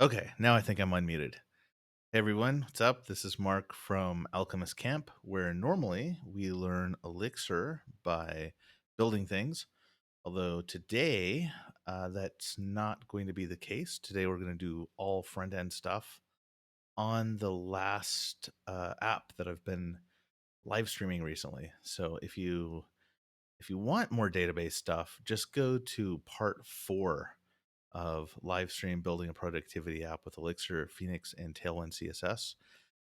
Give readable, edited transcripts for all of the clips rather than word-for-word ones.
Okay, now I think I'm unmuted. Hey everyone, what's up? This is Mark from Alchemist Camp, where normally we learn Elixir by building things. Although today, that's not going to be the case. Today we're going to do all front end stuff on the last app that I've been live streaming recently. So if you want more database stuff, just go to part 4 of live stream building a productivity app with Elixir, Phoenix, and Tailwind CSS.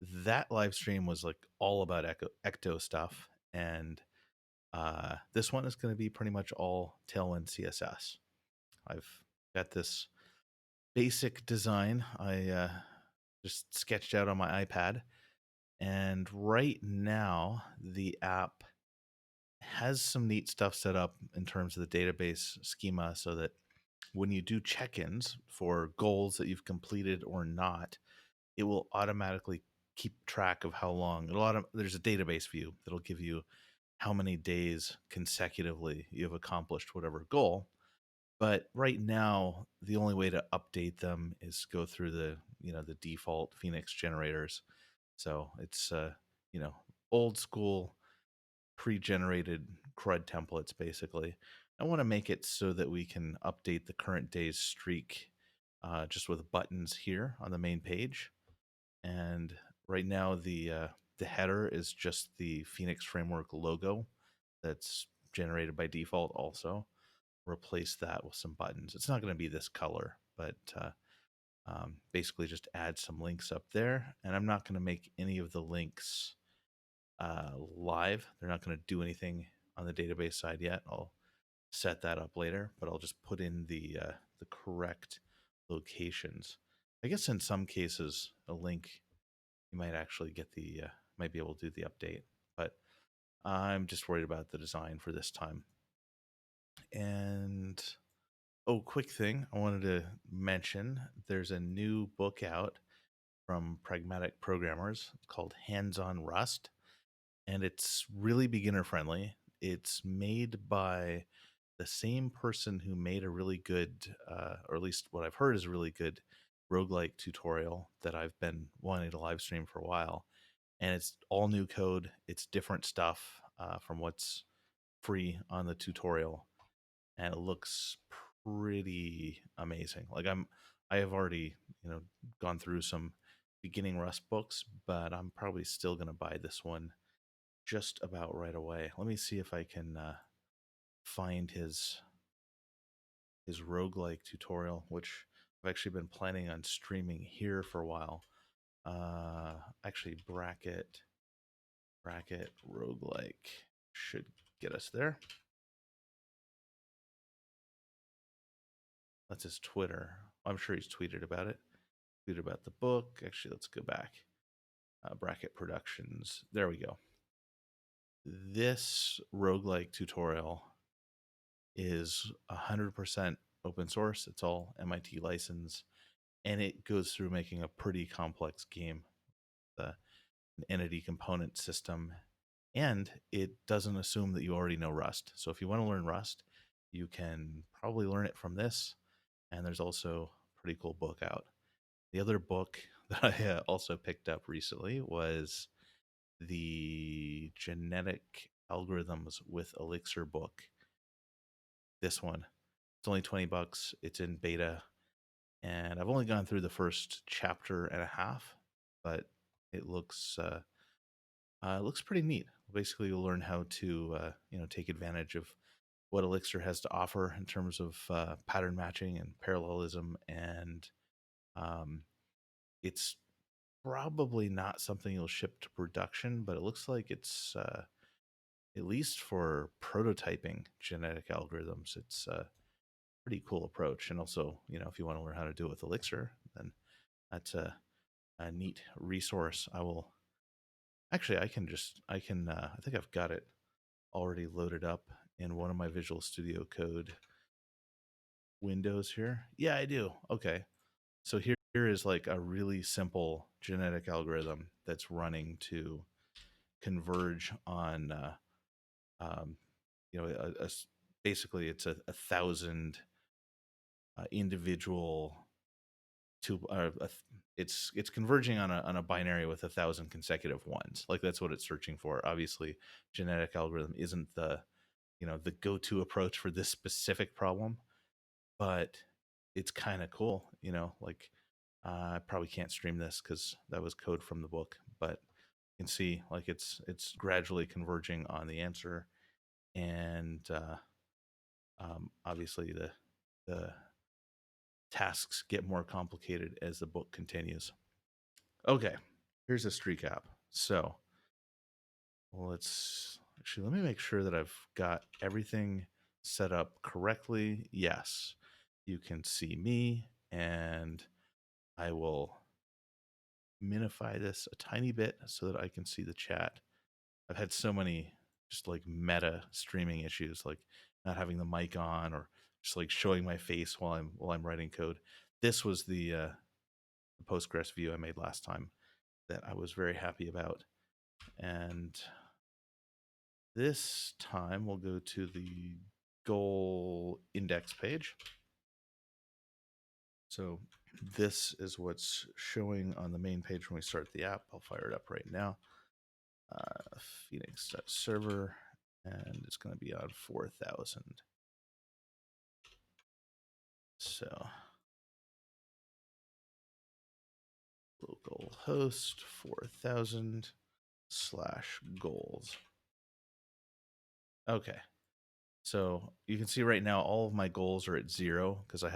That live stream was like all about Ecto stuff, and this one is going to be pretty much all Tailwind CSS. I've got this basic design I just sketched out on my iPad, and right now the app has some neat stuff set up in terms of the database schema so that when you do check-ins for goals that you've completed or not, it will automatically keep track of how long. There's a database view that'll give you how many days consecutively you've accomplished whatever goal. But right now, the only way to update them is go through the default Phoenix generators. So it's you know old school pre-generated CRUD templates basically. I want to make it so that we can update the current day's streak just with buttons here on the main page. And right now, the header is just the Phoenix Framework logo that's generated by default. Also, replace that with some buttons. It's not going to be this color, but basically just add some links up there. And I'm not going to make any of the links live. They're not going to do anything on the database side yet. I'll set that up later, but I'll just put in the correct locations. I guess in some cases, a link you might actually get might be able to do the update, but I'm just worried about the design for this time. And oh, quick thing I wanted to mention: there's a new book out from Pragmatic Programmers called Hands on Rust, and it's really beginner friendly. It's made by the same person who made a really good, or at least what I've heard is a really good roguelike tutorial that I've been wanting to live stream for a while. And it's all new code. It's different stuff from what's free on the tutorial, and it looks pretty amazing. I have already gone through some beginning Rust books, but I'm probably still going to buy this one just about right away. Let me see if I can find his roguelike tutorial, which I've actually been planning on streaming here for a while. Actually, bracket roguelike should get us there. That's his Twitter. I'm sure he's tweeted about it. Tweeted about the book. Actually, let's go back. Bracket Productions. There we go. This roguelike tutorial is 100% open source. It's all MIT license, and it goes through making a pretty complex game, the entity component system, and it doesn't assume that you already know Rust. So if you want to learn Rust, you can probably learn it from this. And there's also a pretty cool book out. The other book that I also picked up recently was the Genetic Algorithms with Elixir book. This one, it's only $20. It's in beta, and I've only gone through the first chapter and a half, but it looks pretty neat. Basically, you'll learn how to take advantage of what Elixir has to offer in terms of pattern matching and parallelism, and it's probably not something you'll ship to production, but it looks like it's at least for prototyping genetic algorithms, it's a pretty cool approach. And also, if you want to learn how to do it with Elixir, then that's a neat resource. I think I've got it already loaded up in one of my Visual Studio Code windows here. Yeah, I do. Okay. So here is like a really simple genetic algorithm that's running to converge on, um, you know, basically it's a thousand individual it's converging on a binary with 1,000 consecutive ones. Like that's what it's searching for. Obviously, genetic algorithm isn't the go-to approach for this specific problem, but it's kind of cool. Like I probably can't stream this because that was code from the book, but you can see like it's gradually converging on the answer, and obviously the tasks get more complicated as the book continues. Okay, here's a streak app. So let me make sure that I've got everything set up correctly. Yes, you can see me, and I will minify this a tiny bit so that I can see the chat. I've had so many just like meta streaming issues, like not having the mic on or just like showing my face while I'm writing code. This was the Postgres view I made last time that I was very happy about. And this time we'll go to the goal index page. So this is what's showing on the main page when we start the app. I'll fire it up right now. Phoenix.server, and it's going to be on 4,000. So localhost 4,000 / goals. Okay. So you can see right now all of my goals are at 0 because I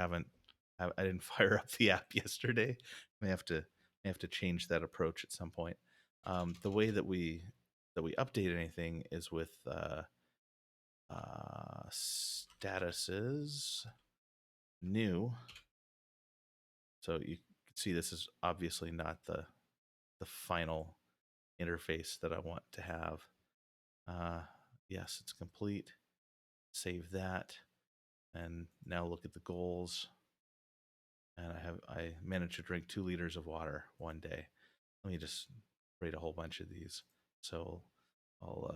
didn't fire up the app yesterday. I have to change that approach at some point. The way that we update anything is with statuses new. So you can see this is obviously not the final interface that I want to have. Yes, it's complete. Save that, and now look at the goals. And I managed to drink 2 liters of water one day. Let me just rate a whole bunch of these. So I'll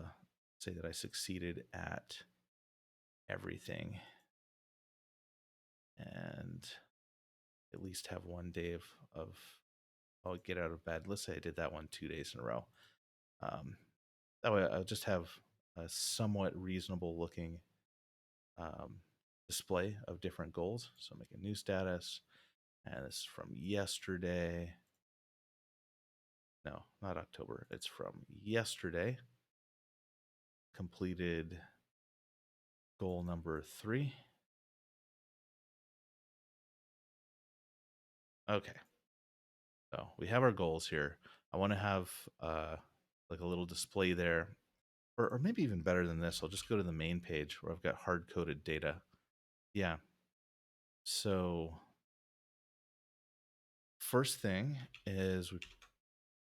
say that I succeeded at everything, and at least have one day of I'll get out of bed. Let's say I did that one 2 days in a row. That way I'll just have a somewhat reasonable looking display of different goals. So make a new status, and this is from yesterday. No, not October. It's from yesterday. Completed goal number 3. Okay. So we have our goals here. I want to have like a little display there, or maybe even better than this. I'll just go to the main page where I've got hard coded data. Yeah. So first thing is we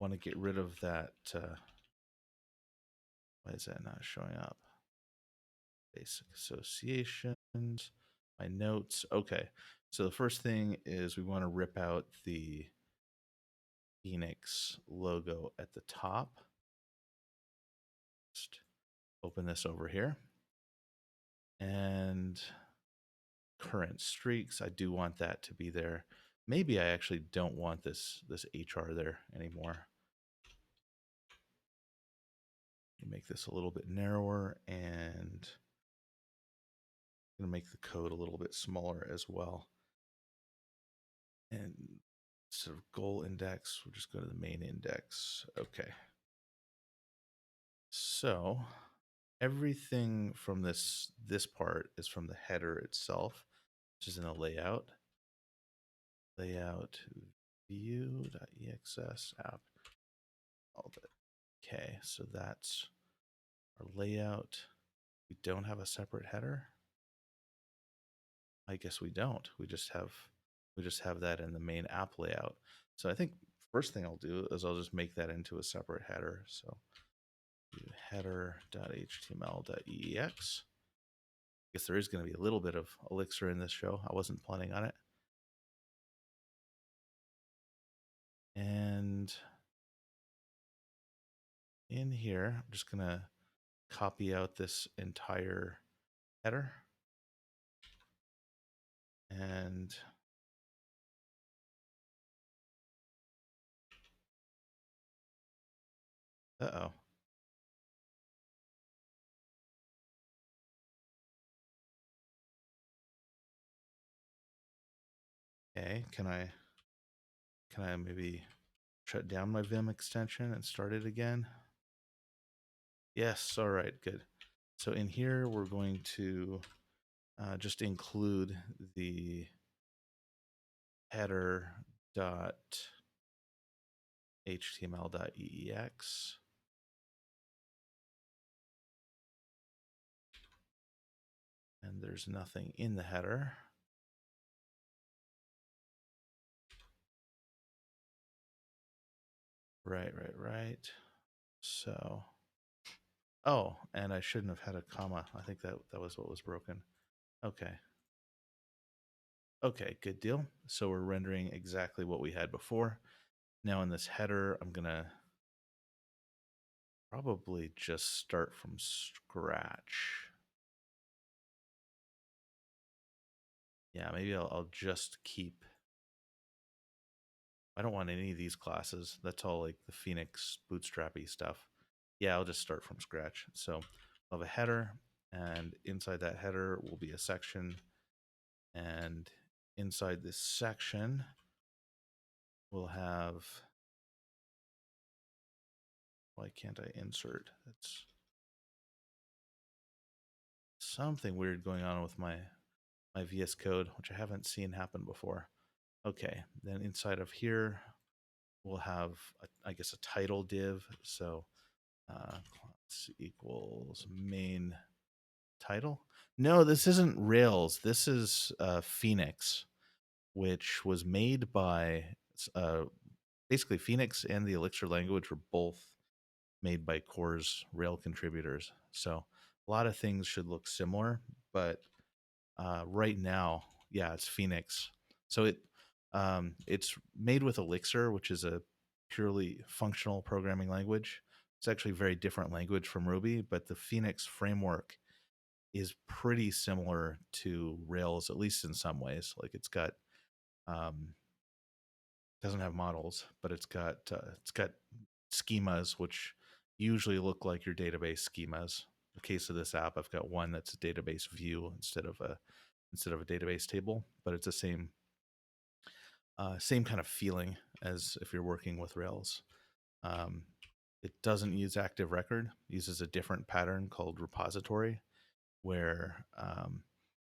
want to get rid of that. Why is that not showing up? Basic associations, my notes. Okay. So the first thing is we want to rip out the Phoenix logo at the top. Just open this over here. And current streaks, I do want that to be there. Maybe I actually don't want this HR there anymore. Make this a little bit narrower, and I'm going to make the code a little bit smaller as well. And sort of goal index, we'll just go to the main index. Okay. So everything from this part is from the header itself, which is in the layout view.exs app. Okay, so that's our layout. We don't have a separate header. I guess we don't. We just have that in the main app layout. So I think first thing I'll do is I'll just make that into a separate header. So header.html.ex. I guess there is going to be a little bit of Elixir in this show. I wasn't planning on it. And in here, I'm just going to copy out this entire header. And Uh-oh. Okay, can I maybe shut down my Vim extension and start it again? Yes, all right, good. So in here, we're going to just include the header dot html.eex. And there's nothing in the header. Right. So, oh, and I shouldn't have had a comma. I think that was what was broken. Okay. Okay, good deal. So we're rendering exactly what we had before. Now in this header, I'm going to probably just start from scratch. Yeah, maybe I'll just keep. I don't want any of these classes. That's all like the Phoenix bootstrappy stuff. Yeah, I'll just start from scratch. So I'll have a header, and inside that header will be a section. And inside this section, we'll have. Why can't I insert? That's something weird going on with my VS Code, which I haven't seen happen before. Okay, then inside of here, we'll have, I guess, a title div. So class equals main title. No, this isn't Rails. This is Phoenix, which was made by uh, basically Phoenix and the Elixir language were both made by Core's Rail contributors. So a lot of things should look similar, but right now, yeah, it's Phoenix. So it's made with Elixir, which is a purely functional programming language. It's actually a very different language from Ruby, but the Phoenix framework is pretty similar to Rails, at least in some ways. Like it's got doesn't have models, but it's got schemas which usually look like your database schemas. In the case of this app, I've got one that's a database view instead of a database table, but it's the same kind of feeling as if you're working with Rails. Um, it doesn't use active record; uses a different pattern called repository, where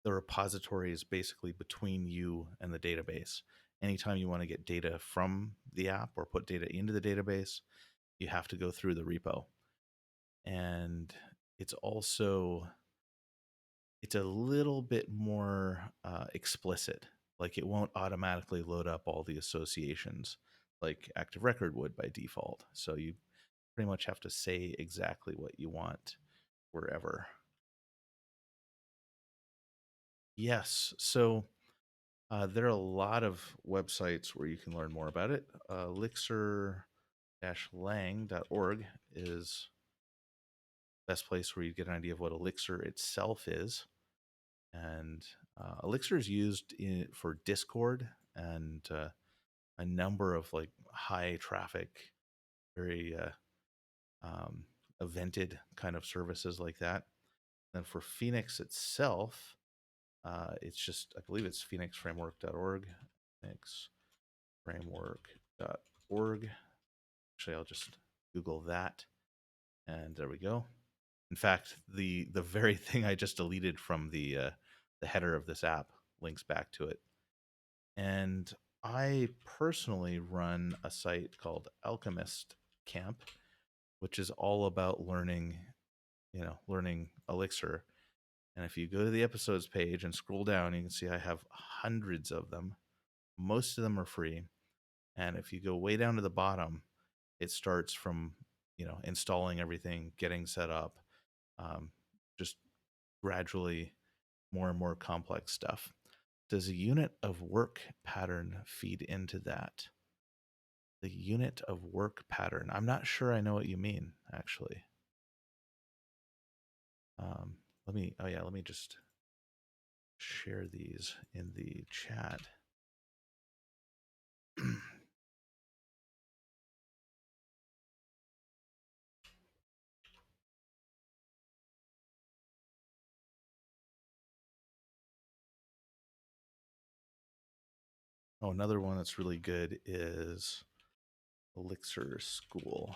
the repository is basically between you and the database. Anytime you want to get data from the app or put data into the database, you have to go through the repo. And it's also it's a little bit more explicit. Like it won't automatically load up all the associations like Active Record would by default. So you pretty much have to say exactly what you want wherever. Yes. So there are a lot of websites where you can learn more about it. Elixir-lang.org is the best place where you get an idea of what Elixir itself is. And Elixir is used for Discord and a number of like high traffic, very evented kind of services like that. Then for Phoenix itself, it's just, I believe it's phoenixframework.org. Phoenixframework.org. Actually, I'll just Google that, and there we go. In fact, the very thing I just deleted from the header of this app links back to it. And I personally run a site called Alchemist Camp, which is all about learning Elixir. And if you go to the episodes page and scroll down, you can see I have hundreds of them. Most of them are free. And if you go way down to the bottom, it starts from, installing everything, getting set up, just gradually more and more complex stuff. Does a unit of work pattern feed into that? The unit of work pattern. I'm not sure I know what you mean, actually. Let me just share these in the chat. Oh, another one that's really good is Elixir School.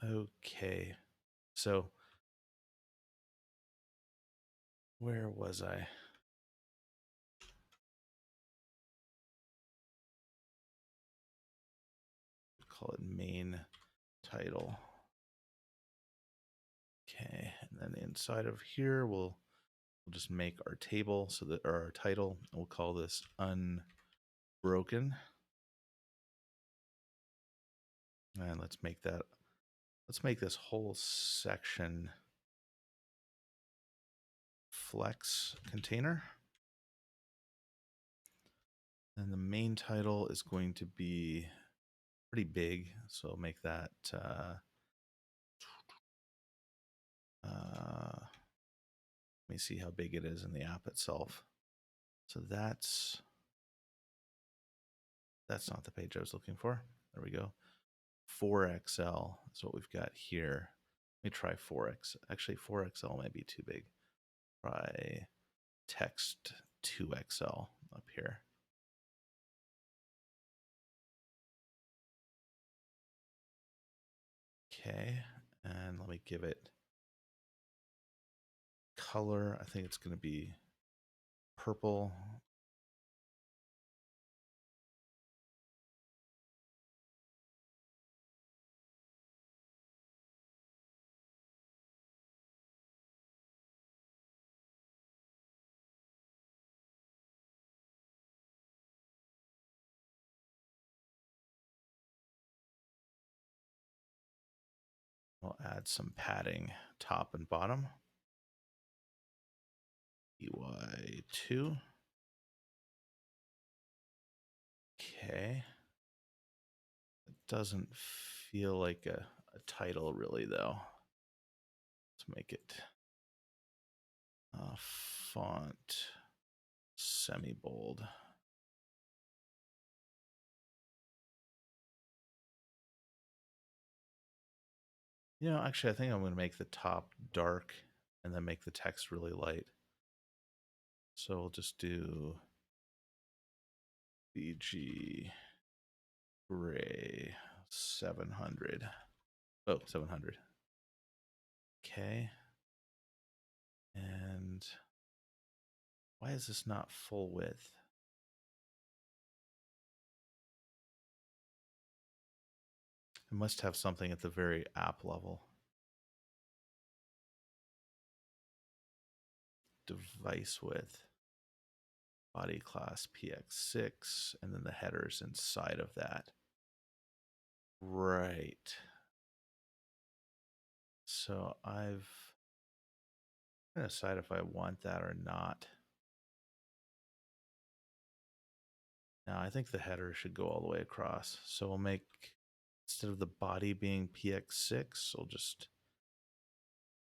Okay. So where was I? Call it main title. Okay, and then inside of here we'll just make our table so that or our title, and we'll call this unbroken. And let's make this whole section flex container. And the main title is going to be pretty big, so I'll make that let me see how big it is in the app itself. So that's not the page I was looking for. There we go. 4XL is what we've got here. Let me try 4X. Actually, 4XL might be too big. Try text 2XL up here. Okay, and let me give it color. I think it's going to be purple. We'll add some padding top and bottom. EY2. Okay. It doesn't feel like a title really though. Let's make it font semi-bold. Actually, I think I'm going to make the top dark and then make the text really light. So we'll just do BG gray 700. Oh, 700. Okay. And why is this not full width? It must have something at the very app level. Device width. Body class PX6, and then the headers inside of that. Right. So I'm going to decide if I want that or not. Now, I think the header should go all the way across. So we'll make, instead of the body being PX6, we'll just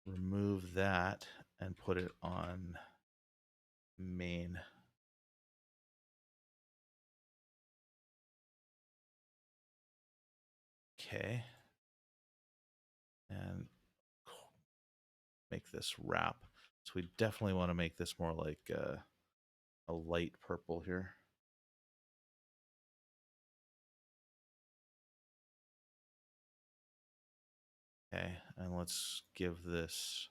remove that and put it on main. Okay. And make this wrap. So we definitely want to make this more like a light purple here. Okay, and let's give this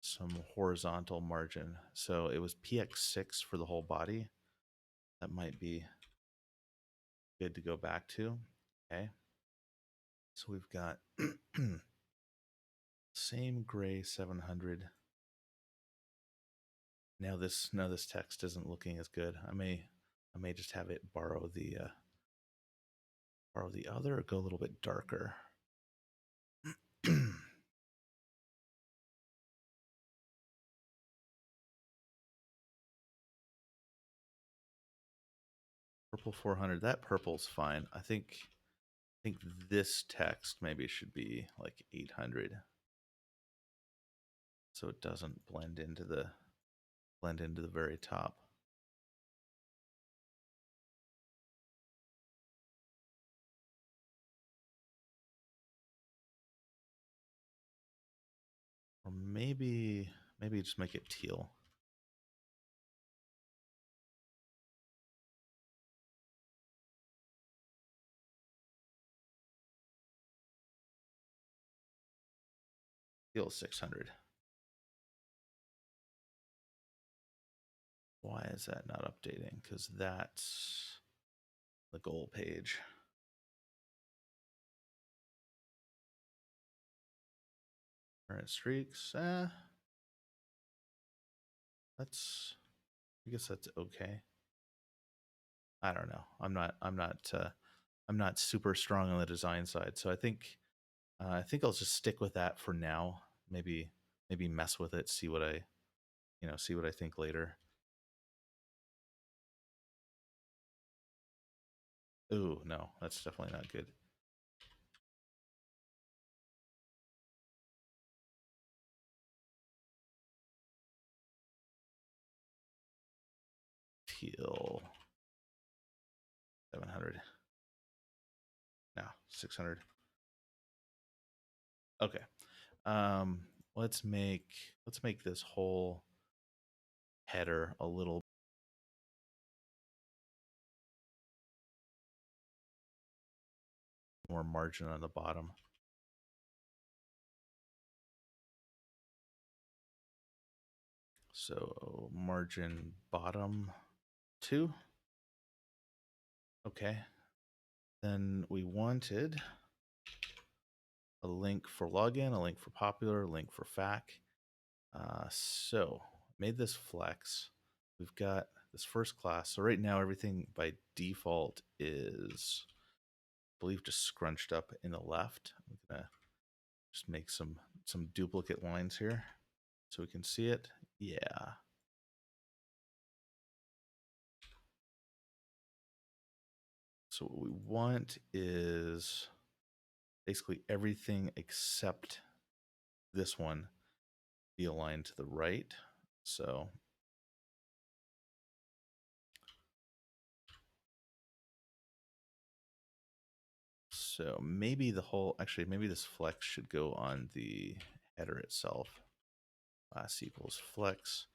some horizontal margin. So it was PX6 for the whole body. That might be good to go back to. Okay. So we've got same gray 700. Now this text isn't looking as good. I may just have it borrow the other or go a little bit darker. Purple 400. That purple's fine. I think this text maybe should be like 800, so it doesn't blend into the very top. Or maybe just make it teal. Teal 600. Why is that not updating? Because that's the goal page. Current streaks. That's. I guess that's okay. I don't know. I'm not super strong on the design side, so I think I'll just stick with that for now. Maybe mess with it, see what I think later. Ooh, no, that's definitely not good. Teal 700. No, 600. Okay. Um, let's make this whole header a little more margin on the bottom. So margin bottom 2. Okay. Then we wanted a link for login, a link for popular, a link for FAQ. So made this flex. We've got this first class. So right now everything by default is, I believe, just scrunched up in the left. I'm gonna just make some duplicate lines here so we can see it. Yeah. So what we want is basically everything except this one be aligned to the right. So maybe maybe this flex should go on the header itself. Class equals flex.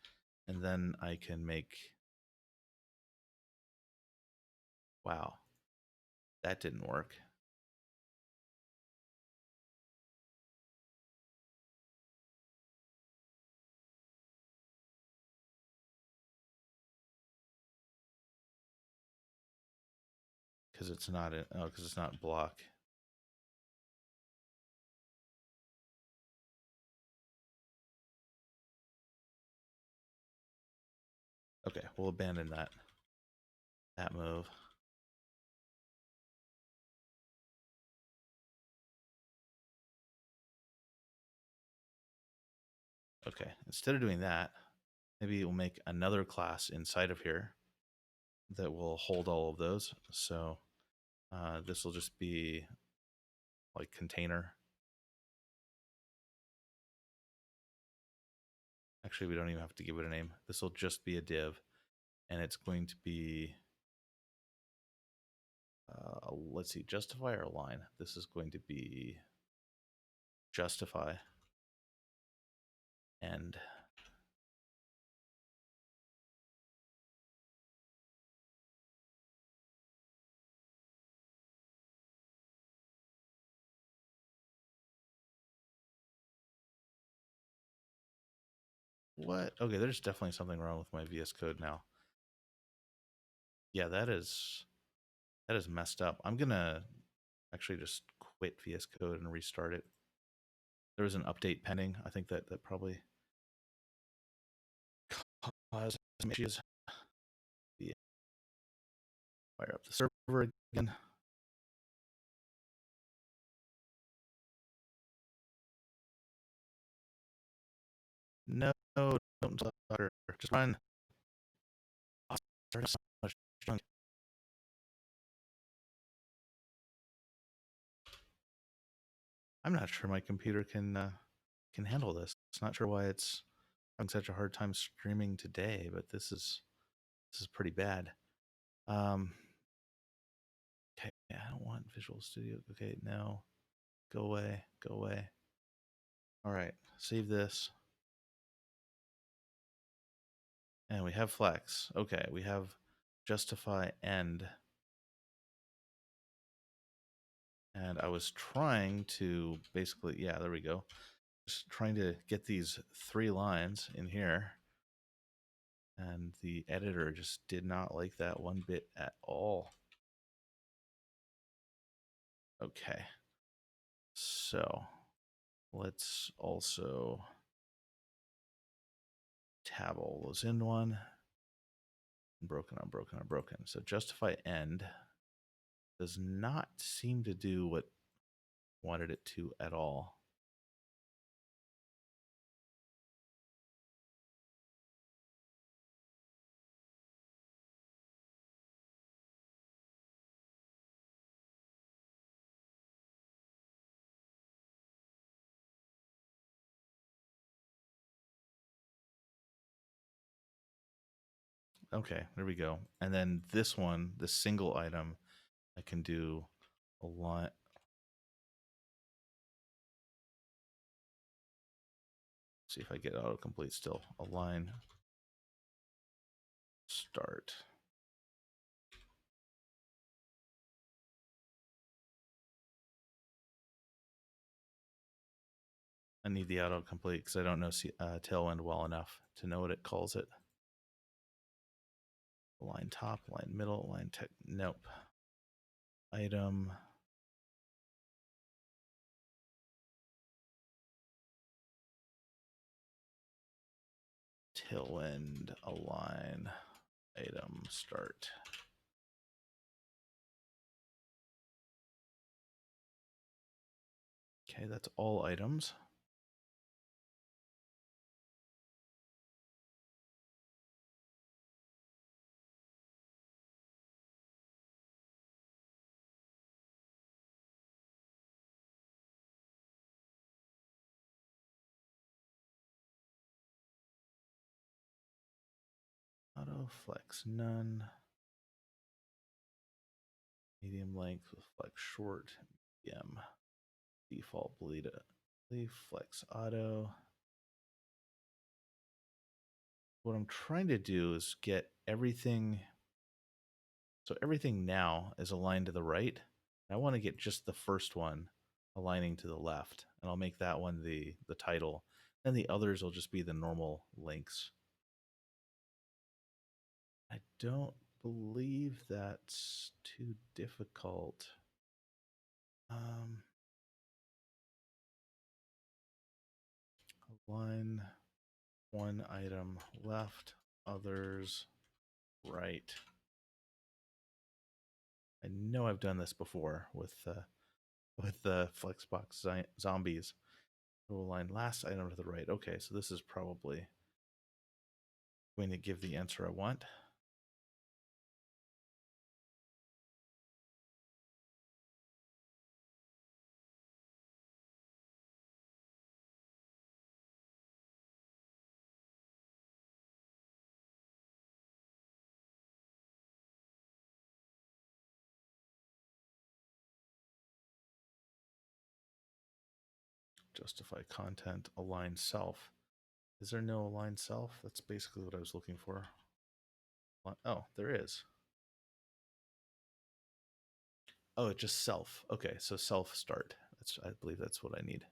And then I can make, wow, that didn't work. Because it's not, because it's not block. Okay, we'll abandon that move. Okay, instead of doing that, maybe we'll make another class inside of here that will hold all of those. So this will just be like container. Actually, we don't even have to give it a name. This will just be a div, and it's going to be, let's see, justify our line. This is going to be justify and what? Okay, there's definitely something wrong with my VS Code now. Yeah, that is messed up. I'm gonna actually just quit VS Code and restart it. There was an update pending. I think that probably caused some issues. Yeah. Fire up the server again. No, don't stutter. Just run. Oh, there's so much junk. I'm not sure my computer can handle this. It's not sure why it's having such a hard time streaming today, but this is pretty bad. Okay, I don't want Visual Studio. Okay, no, go away, go away. All right, save this. And we have flex. Okay, we have justify end. And I was trying to basically, yeah, there we go. Just trying to get these 3 lines in here. And the editor just did not like that one bit at all. Okay. So let's also tab all those in one. Broken on broken on broken. So justify end does not seem to do what wanted it to at all. Okay, there we go. And then this one, this single item, I can do a line. See if I get autocomplete still. Align start. I need the autocomplete because I don't know Tailwind well enough to know what it calls it. Line top, line middle, line tech. Nope. Item. Tailwind align item start. Okay, that's all items. Auto flex none. Medium length with flex short. Medium. Default bleed flex auto. What I'm trying to do is get everything. So everything now is aligned to the right. I want to get just the first one aligning to the left, and I'll make that one the title. Then the others will just be the normal links. I don't believe that's too difficult. Align one item left, others right. I know I've done this before with the Flexbox zombies. We'll align last item to the right. Okay, so this is probably going to give the answer I want. Justify content, align self. Is there no align self? That's basically what I was looking for. Oh, there is. Oh, it's just self. Okay, so self start. I believe that's what I need.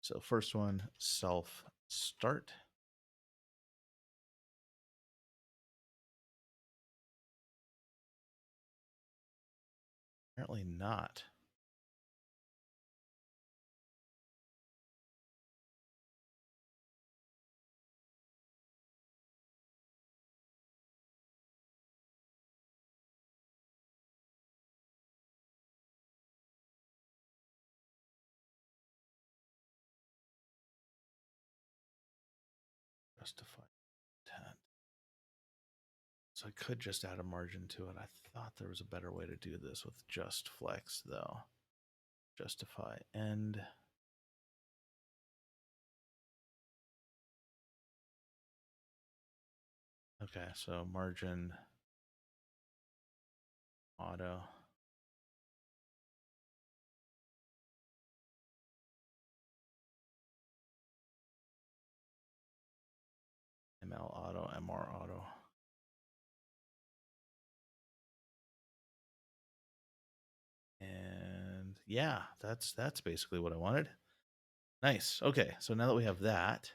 So first one, self start. Apparently not. Justify content. So I could just add a margin to it. I thought there was a better way to do this with just flex though. Justify end. Okay, so margin auto. ML auto, MR auto. And yeah, that's basically what I wanted. Nice. Okay, so now that we have that,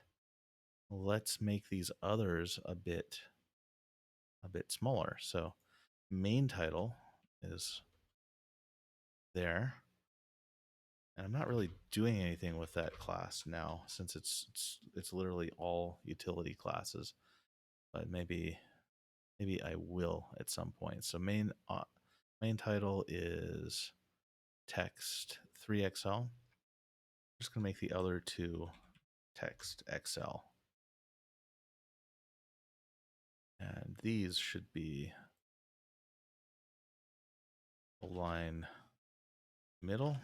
let's make these others a bit smaller. So main title is there. And I'm not really doing anything with that class now since it's literally all utility classes. But maybe I will at some point. So main title is text 3XL. I'm just gonna make the other two text XL. And these should be align middle.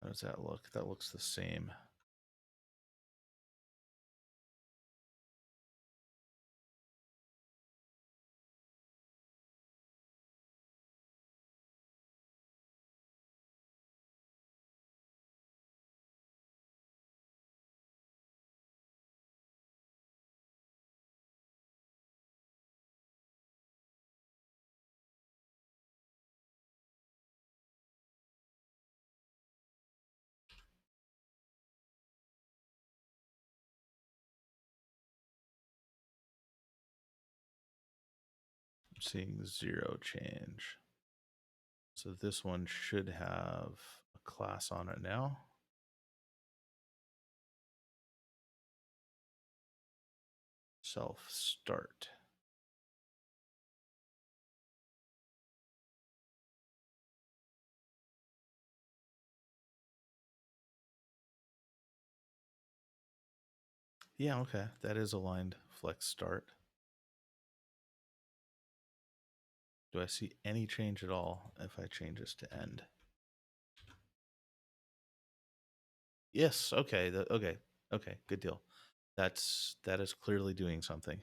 How does that look? That looks the same. I'm seeing 0 change. So this one should have a class on it now. Self start. Yeah, okay. That is aligned flex start. Do I see any change at all if I change this to end? Yes, okay. Okay, good deal. That is clearly doing something.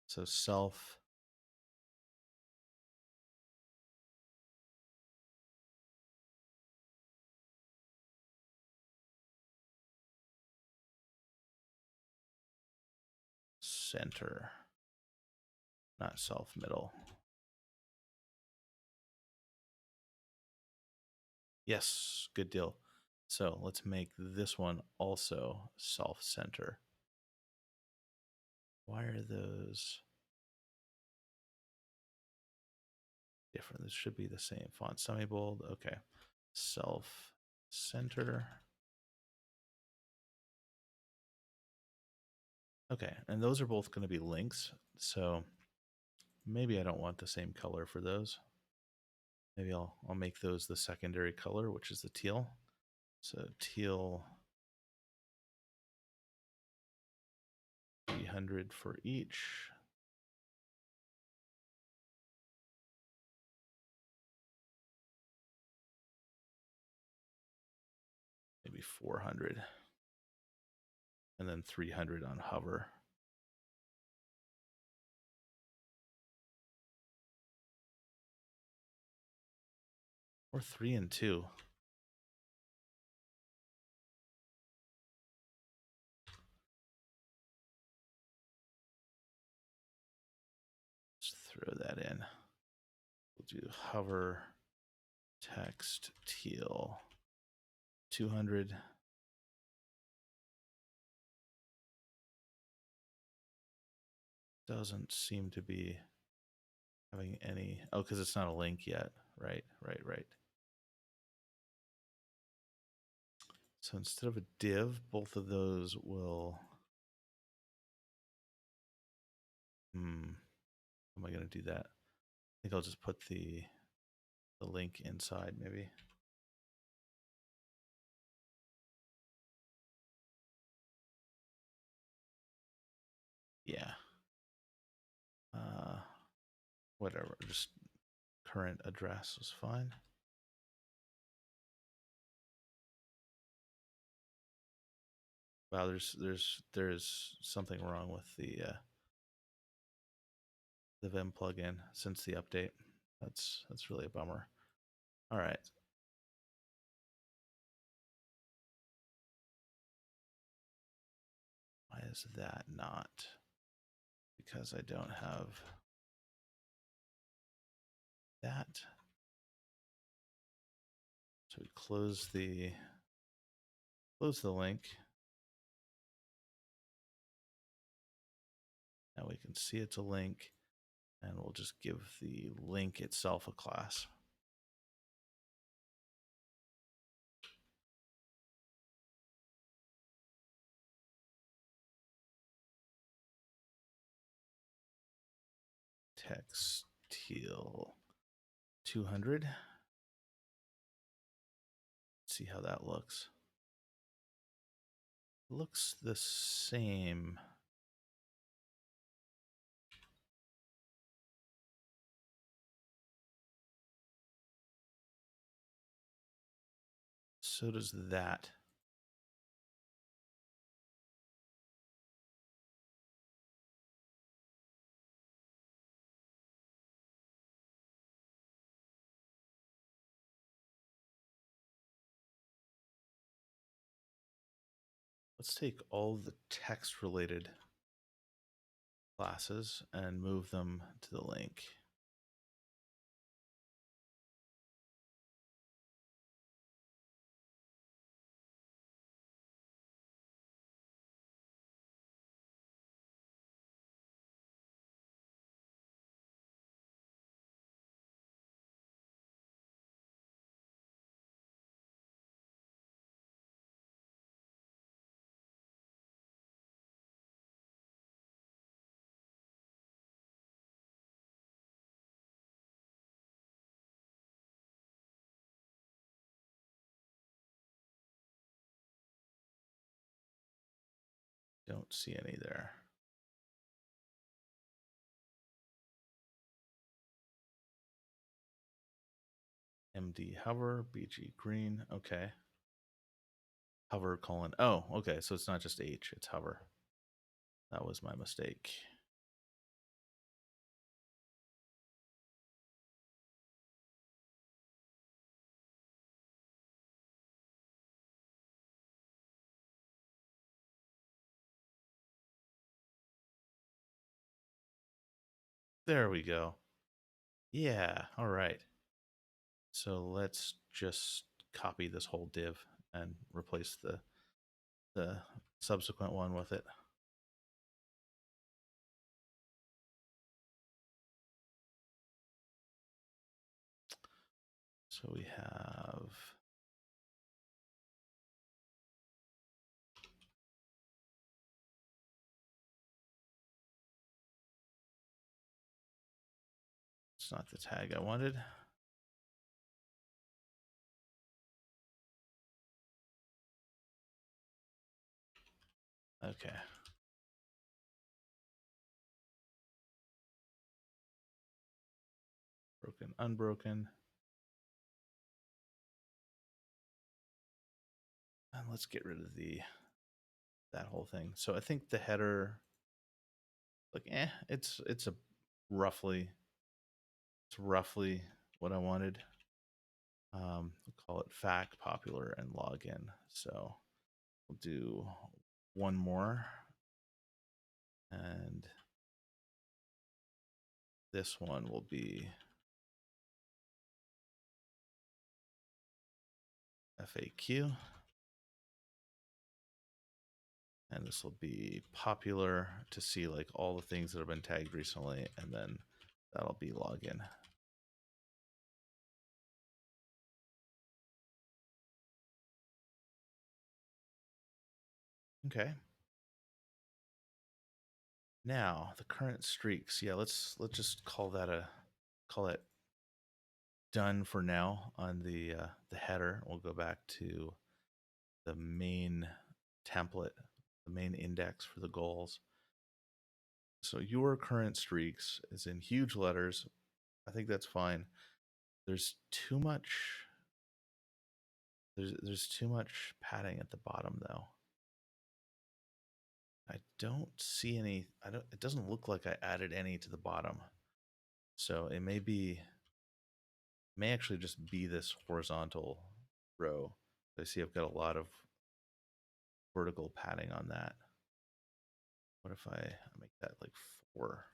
So self center, not self middle. Yes, good deal. So let's make this one also self center. Why are those different? This should be the same. Font semi-bold. Okay. Self center. Okay, and those are both going to be links. So maybe I don't want the same color for those. Maybe I'll make those the secondary color, which is the teal. So teal 300 for each. Maybe 400. And then 300 on hover. Or 3 and 2. Let's throw that in. We'll do hover text teal 200. Doesn't seem to be having any. Oh, because it's not a link yet. Right. So instead of a div, both of those will. How am I going to do that? I think I'll just put the link inside, maybe. Yeah. Whatever. Just current address is fine. Wow, there's something wrong with the Vim plugin since the update. That's really a bummer. All right. is that not? Because I don't have that. So we close the link. Now we can see it's a link, and we'll just give the link itself a class. Textile 200. See how that looks. Looks the same. So does that. Let's take all the text related classes and move them to the link. Don't see any there. MD hover, BG green. Okay. Hover : oh, okay. So it's not just H, it's hover. That was my mistake. There we go. Yeah, all right. So let's just copy this whole div and replace the subsequent one with it. So we have it's not the tag I wanted. Okay. Broken, unbroken. And let's get rid of that whole thing. So I think the header, like, it's a roughly what I wanted. We'll call it fact, popular, and login. So we'll do one more, and this one will be FAQ, and this will be popular to see like all the things that have been tagged recently, and then that'll be login. Okay. Now the current streaks. Yeah, let's just call that done for now on the header. We'll go back to the main template, the main index for the goals. So your current streaks is in huge letters. I think that's fine. There's too much. There's too much padding at the bottom though. I don't see any. I don't. It doesn't look like I added any to the bottom. So it may actually just be this horizontal row. I see I've got a lot of vertical padding on that. if I make that like 4?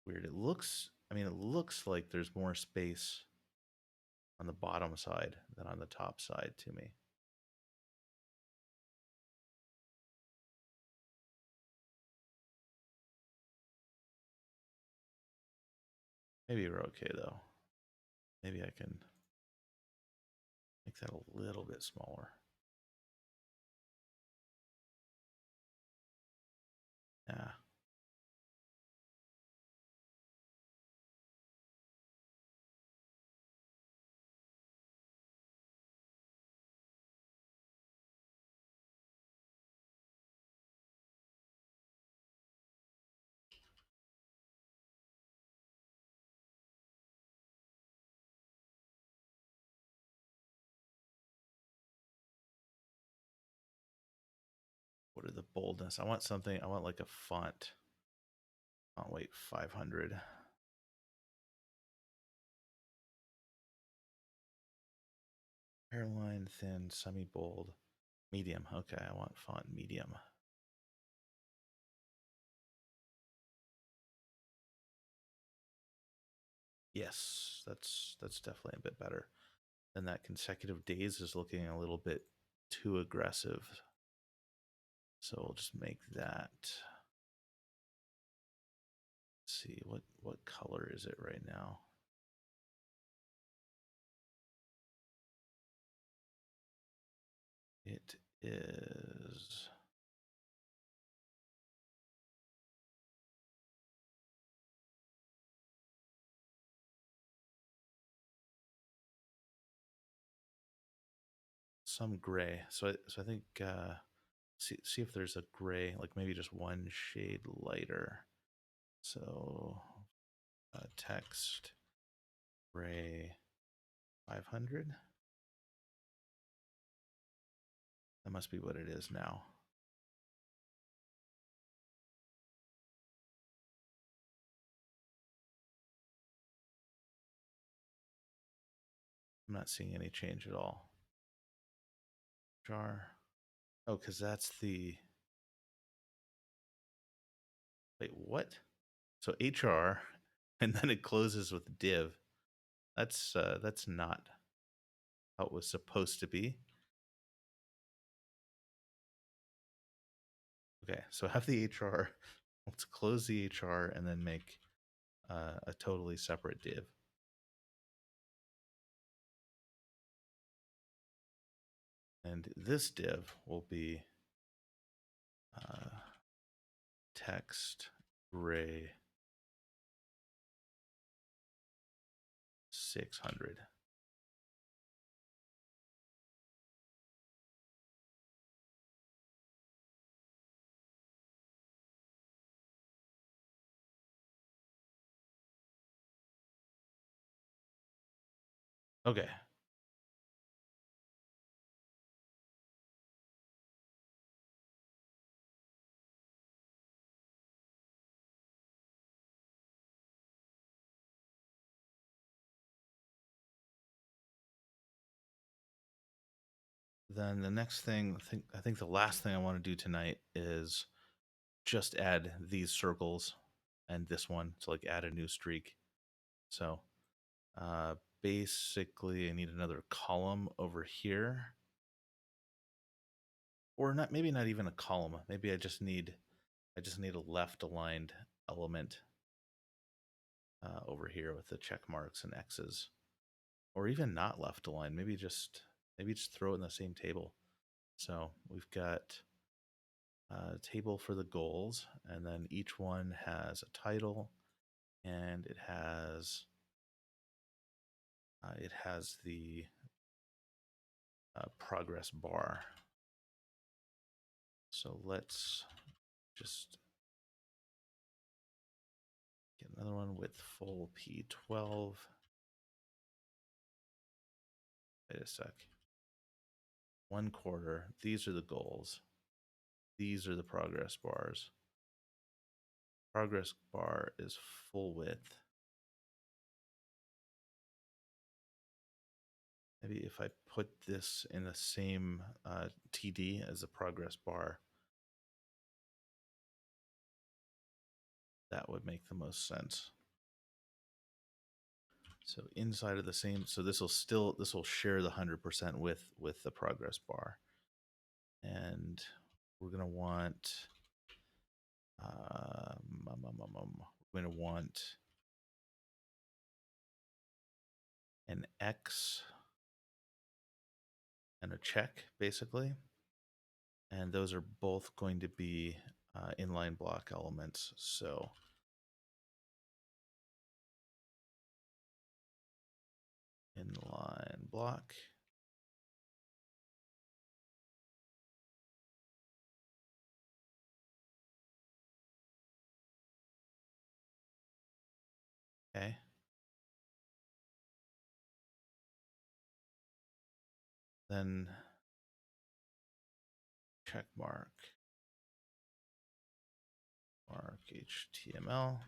Weird. It looks, I mean, it looks like there's more space on the bottom side than on the top side to me. Maybe we're okay though. Maybe I can make that a little bit smaller. Yeah. What are the boldness? I want something, I want like a font weight 500. Hairline, thin, semi-bold, medium. Okay, I want font medium. Yes, that's definitely a bit better. And that consecutive days is looking a little bit too aggressive. So we'll just make that. Let's see, what color is it right now? It is some gray. So I think see if there's a gray, like maybe just one shade lighter. So text gray 500. That must be what it is now. I'm not seeing any change at all. Jar. Oh, because that's the. Wait, what? So HR, and then it closes with div. That's not how it was supposed to be. Okay, so have the HR. Let's close the HR and then make a totally separate div. And this div will be text gray 600. Okay. Then the next thing, I think the last thing I want to do tonight is just add these circles and this one to like add a new streak. So basically I need another column over here, or not, maybe not even a column. Maybe I just need a left aligned element over here with the check marks and X's, or even not left aligned. Maybe just throw it in the same table. So we've got a table for the goals, and then each one has a title, and it has the progress bar. So let's just get another one with full P12. Wait a sec. 1/4. These are the goals. These are the progress bars. Progress bar is full width. Maybe if I put this in the same TD as the progress bar, that would make the most sense. So inside of the same, so this will share the 100% with the progress bar, and we're gonna want we're gonna want an X and a check basically, and those are both going to be inline block elements. So inline block. Okay. Then check mark HTML.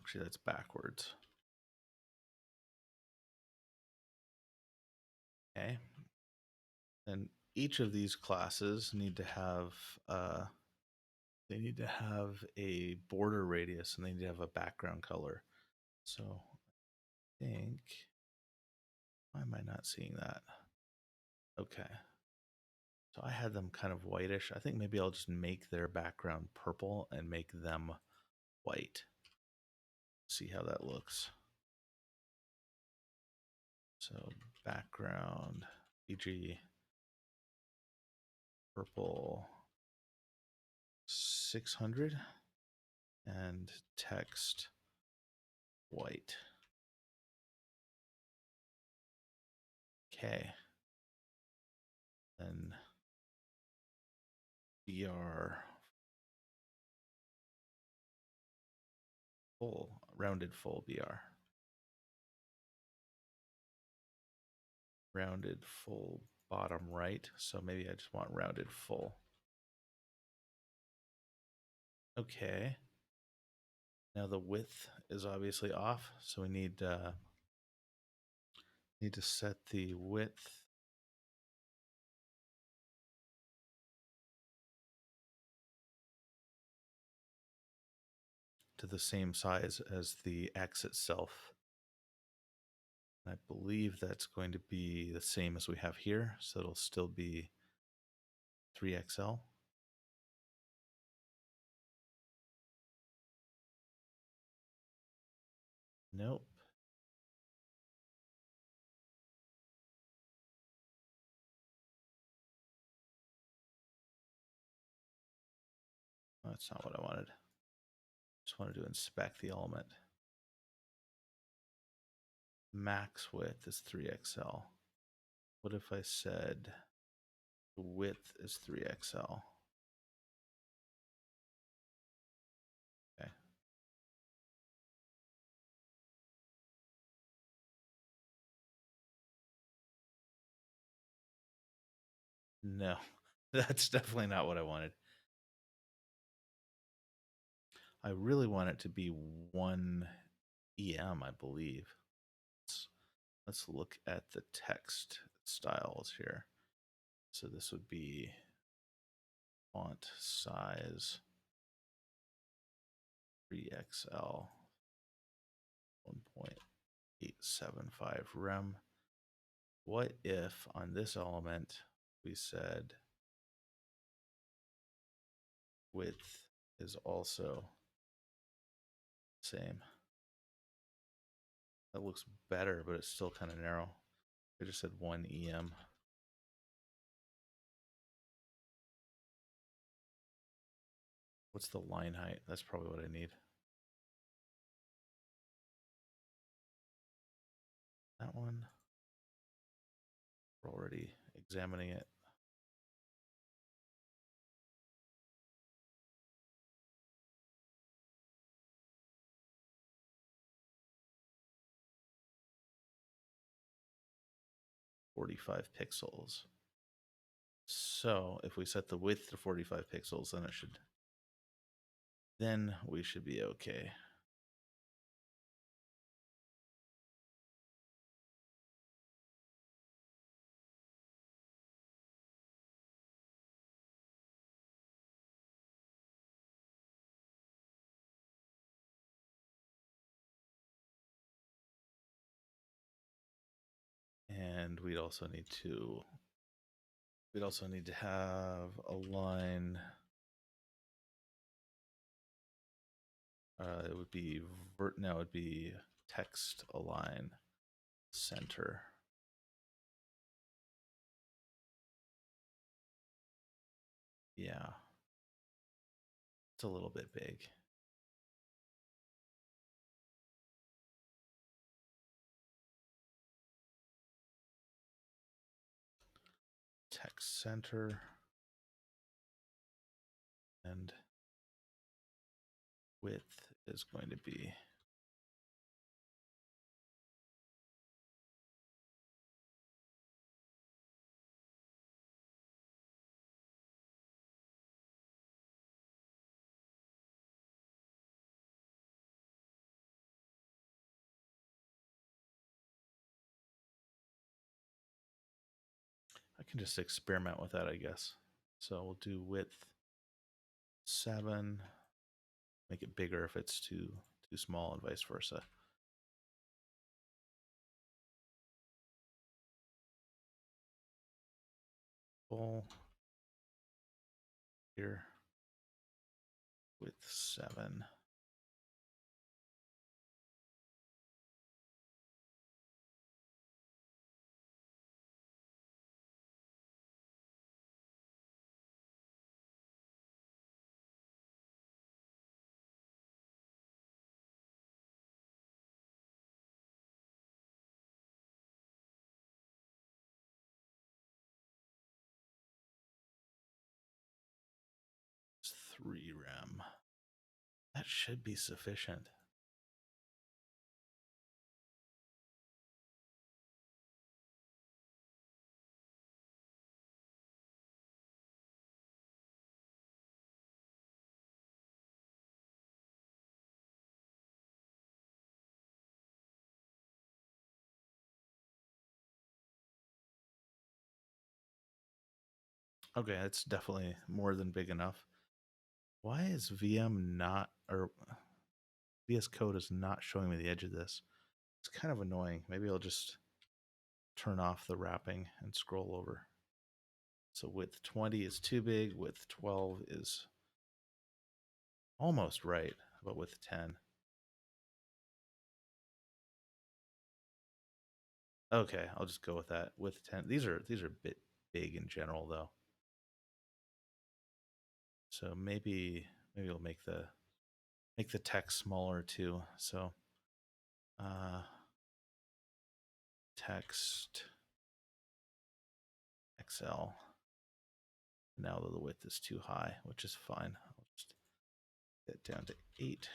Actually, that's backwards. Okay. And each of these classes need to have they need to have a border radius and they need to have a background color. So I think, why am I not seeing that? Okay. So I had them kind of whitish. I think maybe I'll just make their background purple and make them white. See how that looks. So background, e.g. purple 600 and text white. Okay. Then BR full, rounded full BR. Rounded full bottom right. So maybe I just want rounded full. Okay. Now the width is obviously off, so we need to set the width to the same size as the X itself. I believe that's going to be the same as we have here, so it'll still be 3XL. Nope. That's not what I wanted. Just wanted to inspect the element. Max width is 3XL. What if I said the width is 3XL? Okay. No, that's definitely not what I wanted. I really want it to be 1 EM, I believe. Let's look at the text styles here. So this would be font size 3XL 1.875 rem. What if on this element we said width is also same? That looks better, but it's still kind of narrow. I just said 1 EM. What's the line height? That's probably what I need. That one. We're already examining it. 45 pixels. So if we set the width to 45 pixels, then we should be okay. And we'd also need to have a line. It would be now it'd be text align center. Yeah, it's a little bit big. Text center and width is going to be I can just experiment with that, I guess. So we'll do width 7, make it bigger if it's too small and vice versa. Full here, width 7. It's 3 rem. That should be sufficient. Okay, that's definitely more than big enough. Why is VM not, or VS Code is not showing me the edge of this? It's kind of annoying. Maybe I'll just turn off the wrapping and scroll over. So width 20 is too big, width 12 is almost right, but width 10. Okay, I'll just go with that. Width 10. These are a bit big in general though. So maybe we'll make the text smaller too. So text XL. Now the width is too high, which is fine. I'll just get down to 8,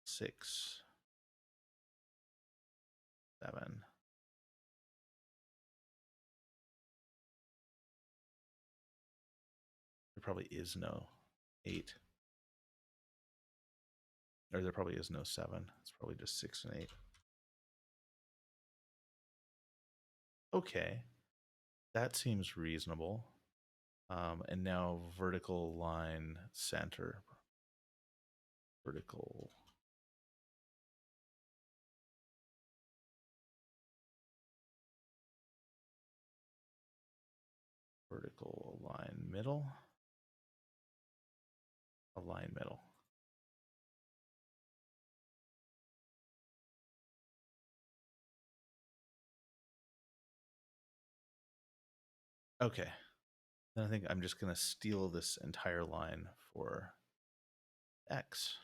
6, 7. There probably is no 8. Or there probably is no 7. It's probably just 6 and 8. Okay, that seems reasonable. And now vertical line center. Vertical. Vertical align middle. Align middle. Okay. Then I think I'm just going to steal this entire line for X.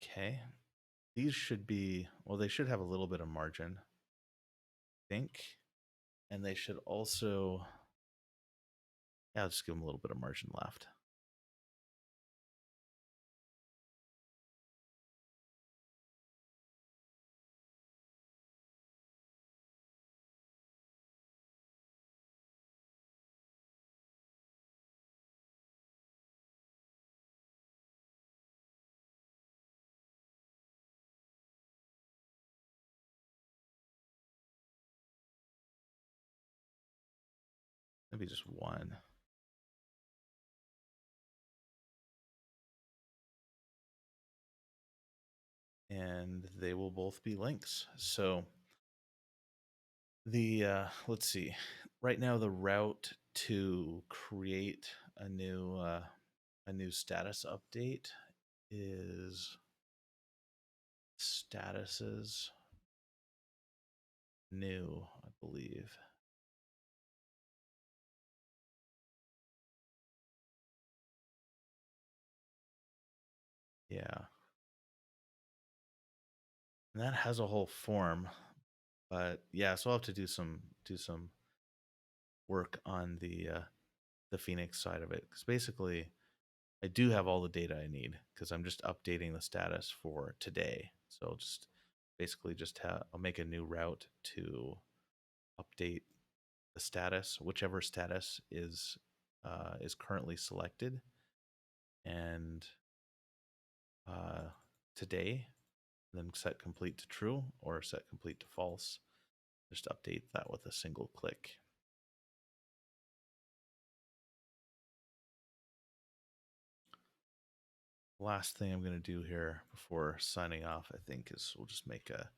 Okay. These should be, well, they should have a little bit of margin, I think. And they should also, yeah, I'll just give them a little bit of margin left. maybe just one. And they will both be links. So the let's see. Right now, the route to create a new status update is statuses new, I believe. Yeah, and that has a whole form, but yeah, so I'll have to do some work on the Phoenix side of it because basically I do have all the data I need because I'm just updating the status for today. So I'll just basically just I'll make a new route to update the status, whichever status is currently selected, and uh, today, then set complete to true or set complete to false. Just update that with a single click. Last thing I'm going to do here before signing off, I think, is we'll just make a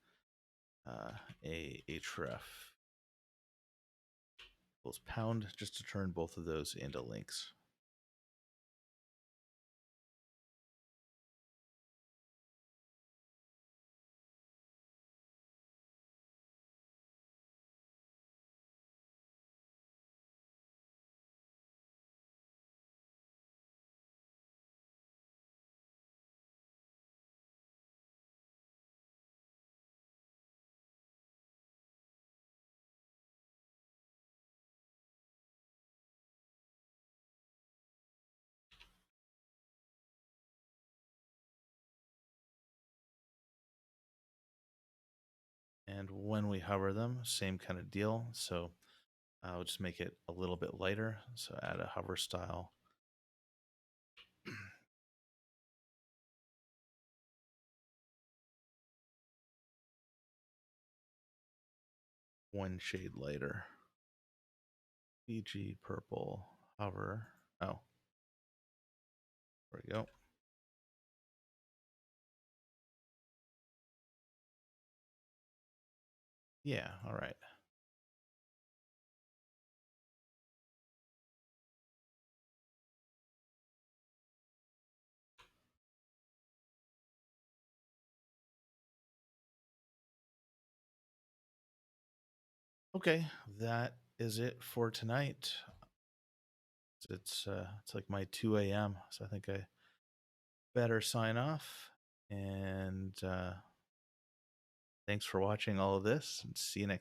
href equals pound just to turn both of those into links. And when we hover them, same kind of deal. So I'll just make it a little bit lighter. So add a hover style. One shade lighter. BG purple hover. Oh, there we go. Yeah, all right. Okay, that is it for tonight. It's like my 2 a.m. So I think I better sign off. And thanks for watching all of this, and see you next